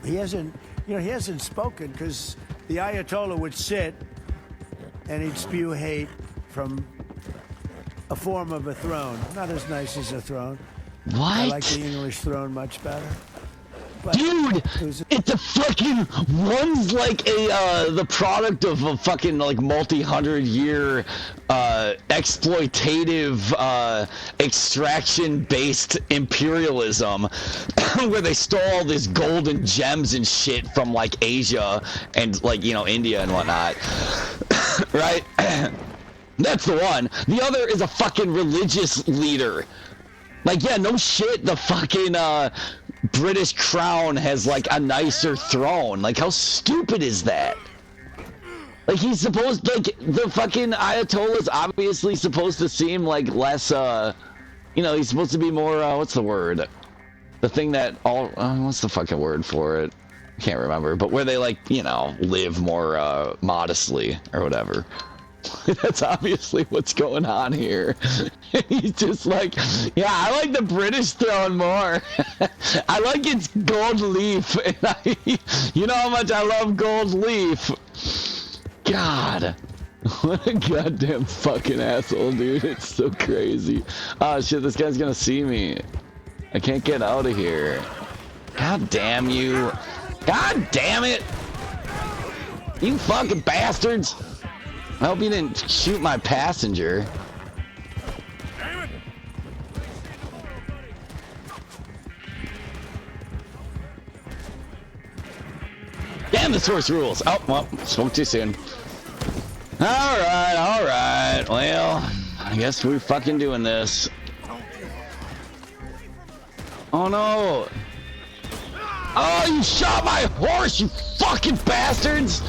he hasn't, you know, he hasn't spoken because the Ayatollah would sit and he'd spew hate from a form of a throne. Not as nice as a throne. What? I like the English throne much better. But dude, it's a fucking, one's like the product of a fucking like multi-hundred-year exploitative extraction-based imperialism where they stole all these gold and gems and shit from like Asia and like, you know, India and whatnot. Right? That's the one. The other is a fucking religious leader. Like, yeah, no shit, the fucking British crown has like a nicer throne. Like, how stupid is that? Like, he's supposed, like, the fucking Ayatollah's obviously supposed to seem like less, you know, he's supposed to be more, what's the word? The thing that all, what's the fucking word for it? I can't remember, but where they, like, you know, live more, modestly or whatever. That's obviously what's going on here. He's just like, yeah, I like the British throne more. I like its gold leaf. And you know how much I love gold leaf. God. What a goddamn fucking asshole, dude. It's so crazy. Oh shit, this guy's gonna see me. I can't get out of here. God damn you. God damn it. You fucking bastards. I hope you didn't shoot my passenger. Damn, this horse rules. Oh, well, spoke too soon. Alright. Well, I guess we're fucking doing this. Oh no. Oh, you shot my horse, you fucking bastards!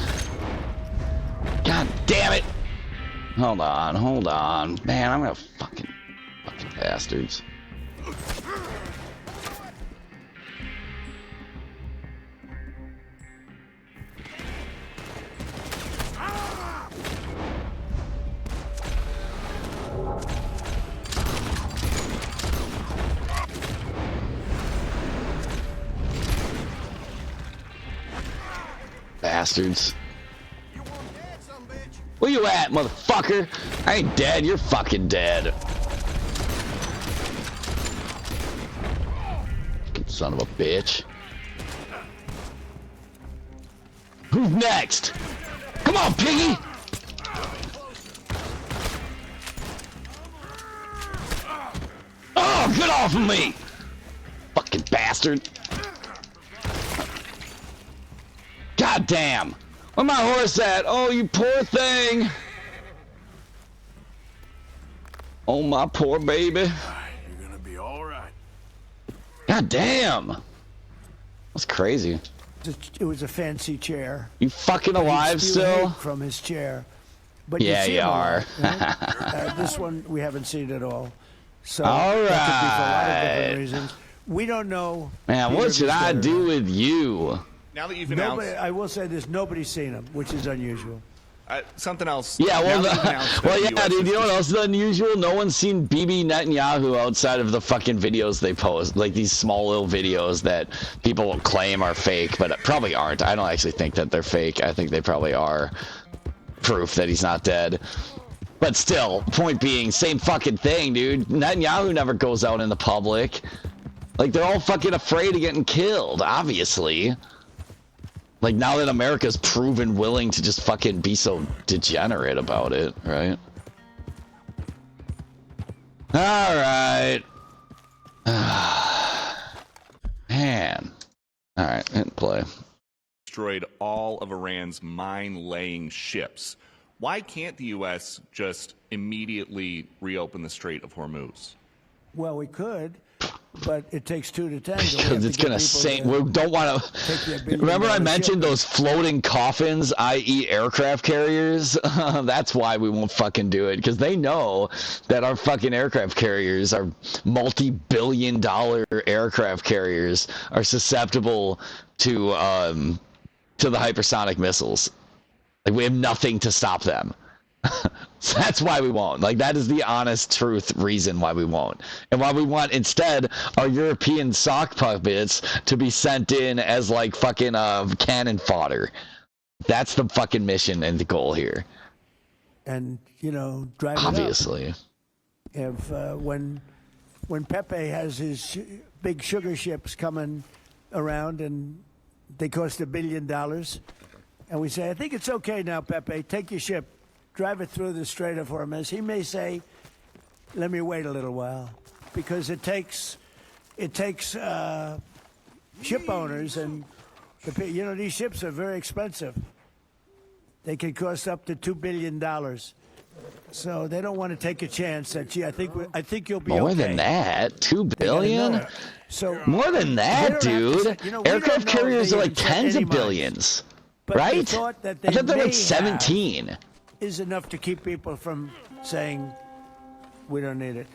God damn it! Hold on. Man, I'm gonna fucking bastards. Bastards. Where you at, motherfucker? I ain't dead, you're fucking dead. Son of a bitch. Who's next? Come on, piggy! Oh, get off of me! Fucking bastard. God damn! Where my horse at? Oh, you poor thing! Oh, my poor baby. You're gonna be all right. God damn! That's crazy. It was a fancy chair. You fucking alive still? From his chair. But yeah, you are. This one we haven't seen at all. So all right. That could be for a lot of different reasons. We don't know. Man, what should I do with you? Now that you've announced, I will say this: nobody's seen him, which is unusual. something else. Yeah, well, yeah, dude. You know what else is unusual? No one's seen Bibi Netanyahu outside of the fucking videos they post, like these small little videos that people claim are fake, but probably aren't. I don't actually think that they're fake. I think they probably are proof that he's not dead. But still, point being, same fucking thing, dude. Netanyahu never goes out in the public. Like, they're all fucking afraid of getting killed, obviously. Like, now that America's proven willing to just fucking be so degenerate about it, right? Alright. Man. Alright, hit play. Destroyed all of Iran's mine-laying ships. Why can't the U.S. just immediately reopen the Strait of Hormuz? Well, we could, but it takes two to tango. Because it's gonna sink. We don't want to. Remember, I mentioned those floating coffins, i.e., aircraft carriers. That's why we won't fucking do it. Because they know that our fucking aircraft carriers, our multi-billion-dollar aircraft carriers, are susceptible to the hypersonic missiles. Like, we have nothing to stop them. So that's why we won't. Like, that is the honest truth reason why we won't. And why we want, instead, our European sock puppets to be sent in as, like, fucking cannon fodder. That's the fucking mission and the goal here. And, you know, drive Obviously. it up. If, when Pepe has his big sugar ships coming around and they cost $1 billion, and we say, I think it's okay now, Pepe, take your ship, drive it through the Strait of Hormuz. He may say, let me wait a little while, because it takes ship owners, and you know, these ships are very expensive. They can cost up to $2 billion. So they don't want to take a chance that, gee, I think you'll be more okay. than that. $2 billion? So more than that, dude. You know, aircraft carriers are like tens of billions. But right? I thought they're like 17. Is enough to keep people from saying we don't need it.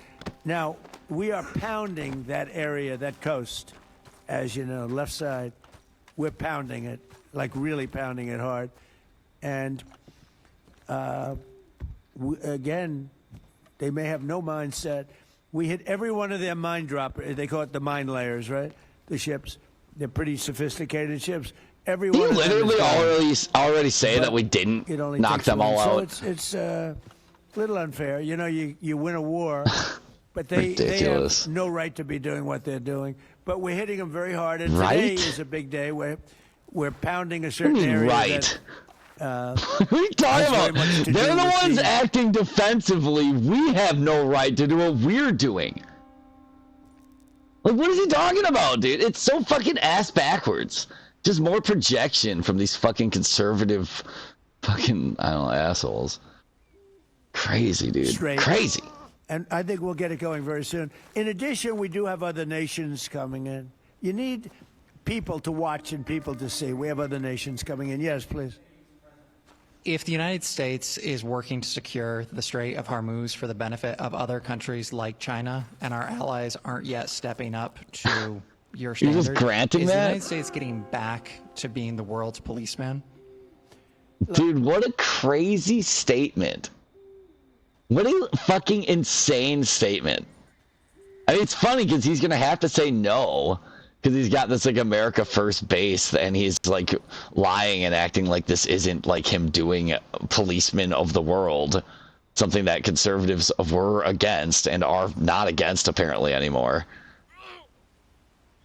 Now, we are pounding that area, that coast, as you know, left side. We're pounding it, like really pounding it hard. And again, they may have no mindset. We hit every one of their mine droppers. They call it the mine layers, right? The ships. They're pretty sophisticated ships. Every one You of them literally already say that we didn't knock them all out. So it's a little unfair. You know, you win a war, but they have no right to be doing what they're doing. But we're hitting them very hard. And today is a big day where we're pounding a certain area. Right. What are you talking about? They're the ones acting defensively. We have no right to do what we're doing. Like, what is he talking about, dude? It's so fucking ass backwards. Just more projection from these fucking conservative fucking, I don't know, assholes. Crazy, dude. Crazy. And I think we'll get it going very soon. In addition, we do have other nations coming in. You need people to watch and people to see. We have other nations coming in. Yes, please. If the United States is working to secure the Strait of Hormuz for the benefit of other countries like China, and our allies aren't yet stepping up to your standard, you're just granting is that? the United States getting back to being the world's policeman? Dude, what a crazy statement. What a fucking insane statement. I mean, it's funny because he's going to have to say no. Because he's got this, like, America First base, and he's, like, lying and acting like this isn't, like, him doing policeman of the world. Something that conservatives were against and are not against, apparently, anymore.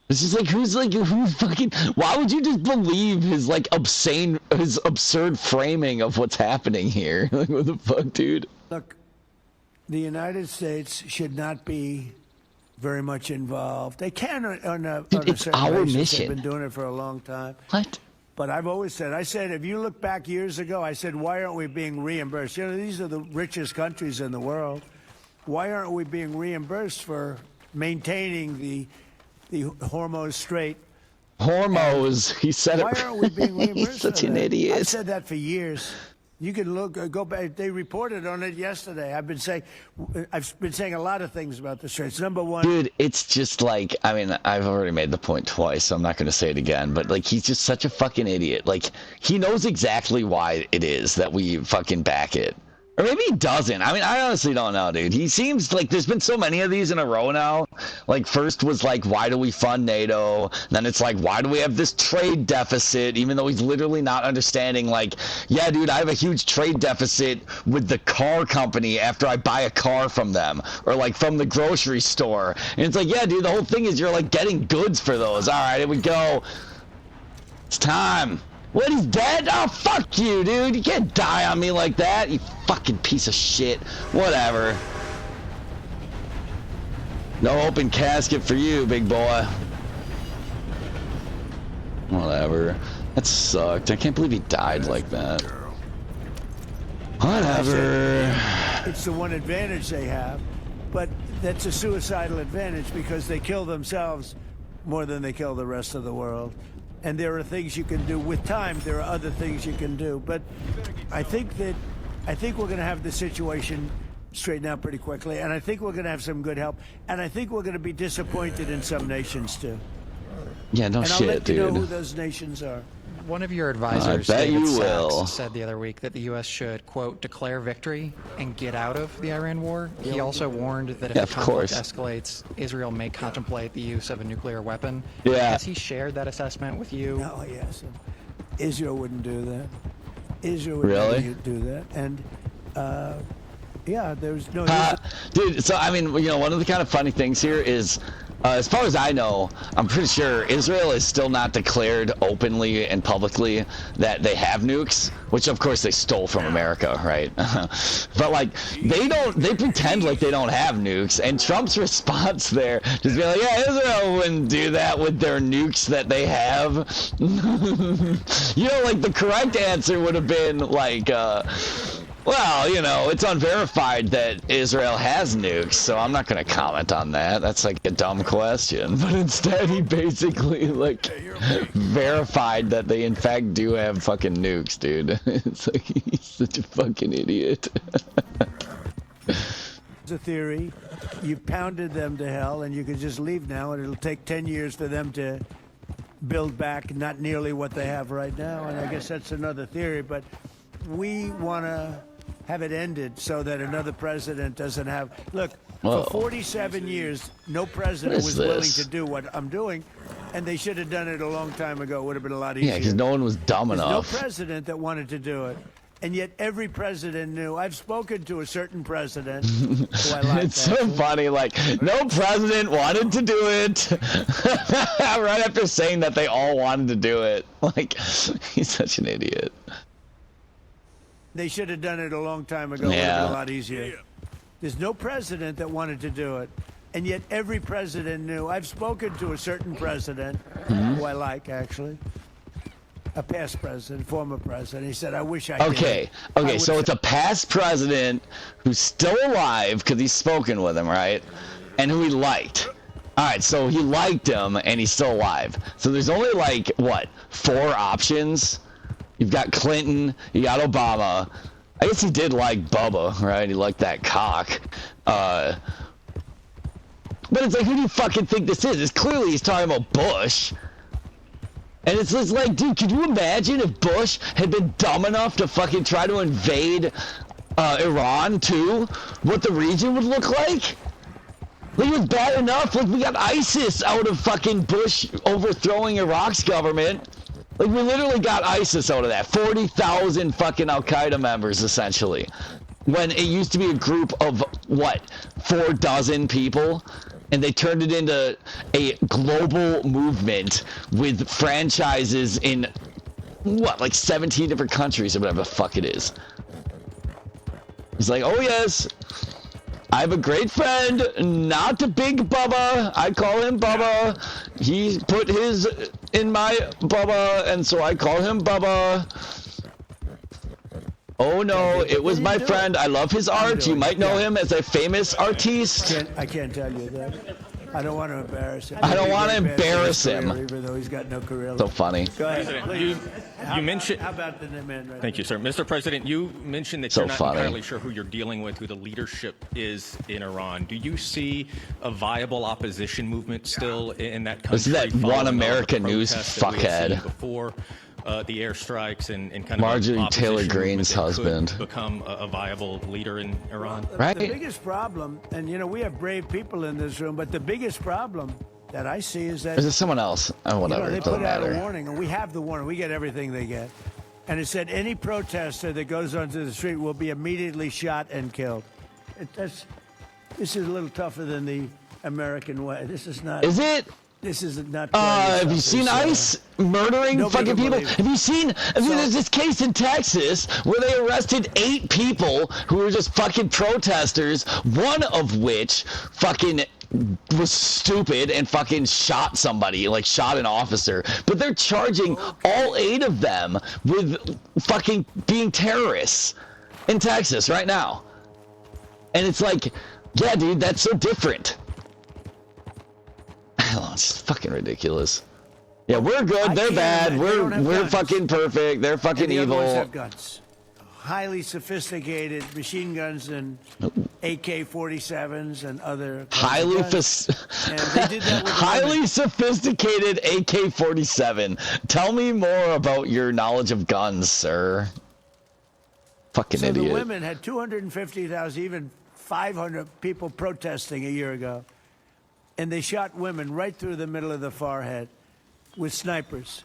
It's just like, who fucking... Why would you just believe his, like, his absurd framing of what's happening here? Like, what the fuck, dude? Look, the United States should not be very much involved. They can on a certain our basis. mission. They've been doing it for a long time. What? But I've always said, if you look back years ago, I said, why aren't we being reimbursed? You know, these are the richest countries in the world. Why aren't we being reimbursed for maintaining the Hormuz Strait? Hormuz. He said why it. Why aren't we being reimbursed? He's such an idiot. I've said that for years. You can go back. They reported on it yesterday. I've been saying a lot of things about the Straits. Number one, dude, it's just like, I mean, I've already made the point twice, so I'm not going to say it again. But like, he's just such a fucking idiot. Like, he knows exactly why it is that we fucking back it. Or maybe he doesn't. I mean, I honestly don't know, dude. He seems like there's been so many of these in a row now. Like, first was like, why do we fund NATO? Then it's like, why do we have this trade deficit? Even though he's literally not understanding, like, yeah, dude, I have a huge trade deficit with the car company after I buy a car from them. Or like from the grocery store. And it's like, yeah, dude, the whole thing is you're like getting goods for those. All right, here we go. It's time. What, he's dead? Oh, fuck you, dude. You can't die on me like that, you fucking piece of shit. Whatever. No open casket for you, big boy. Whatever. That sucked. I can't believe he died like that. Whatever. It's the one advantage they have, but that's a suicidal advantage because they kill themselves more than they kill the rest of the world. And there are things you can do. With time, there are other things you can do. But I think we're going to have the situation straightened out pretty quickly. And I think we're going to have some good help. And I think we're going to be disappointed in some nations, too. Yeah, no and shit, I'll let dude. you know who those nations are. One of your advisors, bet David you Sachs, will. said the other week that the U.S. should, quote, declare victory and get out of the Iran war. He also warned that if Yeah, the of conflict course. escalates, Israel may contemplate the use of a nuclear weapon. Yeah. Has he shared that assessment with you? Oh, yes. Israel wouldn't do that. Israel would Really? never do that. And, yeah, there's no... Dude, so I mean, you know, one of the kind of funny things here is, as far as I know, I'm pretty sure Israel is still not declared openly and publicly that they have nukes, which of course they stole from America, right? But like, they pretend like they don't have nukes, and Trump's response there just be like, yeah, Israel wouldn't do that with their nukes that they have. You know, like the correct answer would have been like, well, you know, it's unverified that Israel has nukes, so I'm not going to comment on that. That's like a dumb question. But instead, he basically, like, verified that they in fact do have fucking nukes, dude. It's like, he's such a fucking idiot. It's a theory. You pounded them to hell, and you could just leave now, and it'll take 10 years for them to build back not nearly what they have right now. And I guess that's another theory, but we want to have it ended so that another president doesn't have... Look, Whoa. for 47 years, no president What is was willing this? to do what I'm doing, and they should have done it a long time ago. It would have been a lot easier. Yeah, because no one was dumb There's enough. no president that wanted to do it. And yet every president knew. I've spoken to a certain president who I like. It's so funny, like, no president wanted to do it. Right after saying that they all wanted to do it. Like, he's such an idiot. They should have done it a long time ago. It would have been a lot easier. There's no president that wanted to do it. And yet every president knew. I've spoken to a certain president who I like, actually. A past president, former president. He said, I wish I did. Okay, so it's a past president who's still alive because he's spoken with him, right? And who he liked. All right, so he liked him and he's still alive. So there's only like, what, 4 options? You've got Clinton, you got Obama. I guess he did like Bubba, right? He liked that cock. But it's like, who do you fucking think this is? It's clearly he's talking about Bush. And it's just like, dude, could you imagine if Bush had been dumb enough to fucking try to invade Iran too? What the region would look like? Like, it was bad enough. Like, we got ISIS out of fucking Bush overthrowing Iraq's government. Like, we literally got ISIS out of that. 40,000 fucking Al-Qaeda members, essentially. When it used to be a group of, what, 4 dozen people? And they turned it into a global movement with franchises in, what, like 17 different countries or whatever the fuck it is. He's like, oh yes, I have a great friend, not a big Bubba. I call him Bubba. He put his in my Bubba, and so I call him Bubba. Oh no, it was my friend. I love his art. You might know him as a famous artiste. I can't tell you that. I don't want to embarrass him. I don't want to embarrass him. Even though he's got no career. So funny. Go ahead. Please. You mentioned. How about the man right Thank you, sir. Mr. President, you mentioned that So you're not funny. entirely sure who you're dealing with, who the leadership is in Iran. Do you see a viable opposition movement still in that country? This is that following all One the America News protests that we had seen fuckhead. Before the airstrikes and kind of Marjorie an opposition Taylor movement Greene's that could husband. become a viable leader in Iran? Right? The biggest problem, and you know, we have brave people in this room, but the biggest problem that I see is that Is it someone else? Oh, you know, whatever. they It doesn't put out a matter. warning, and we have the warning. We get everything they get. And it said any protester that goes onto the street will be immediately shot and killed. This is a little tougher than the American way. This is not. Is it? This is not. Have you seen ICE murdering Nobody fucking can people? believe it. Have you seen? I mean, So- there's this case in Texas where they arrested 8 people who were just fucking protesters. One of which fucking was stupid and fucking shot somebody, like shot an officer. But they're charging all 8 of them with fucking being terrorists in Texas right now. And it's like, yeah, dude, that's so different. It's fucking ridiculous. Yeah, we're good. They're bad. They don't have We're guns. fucking perfect. They're fucking And the other ones evil. have guns. highly sophisticated machine guns and AK-47s and other kinds of guns. And they did that with the highly women. sophisticated AK-47. Tell me more about your knowledge of guns, sir. Fucking So idiot. the women had 250,000, even 500 people protesting a year ago. And they shot women right through the middle of the forehead with snipers.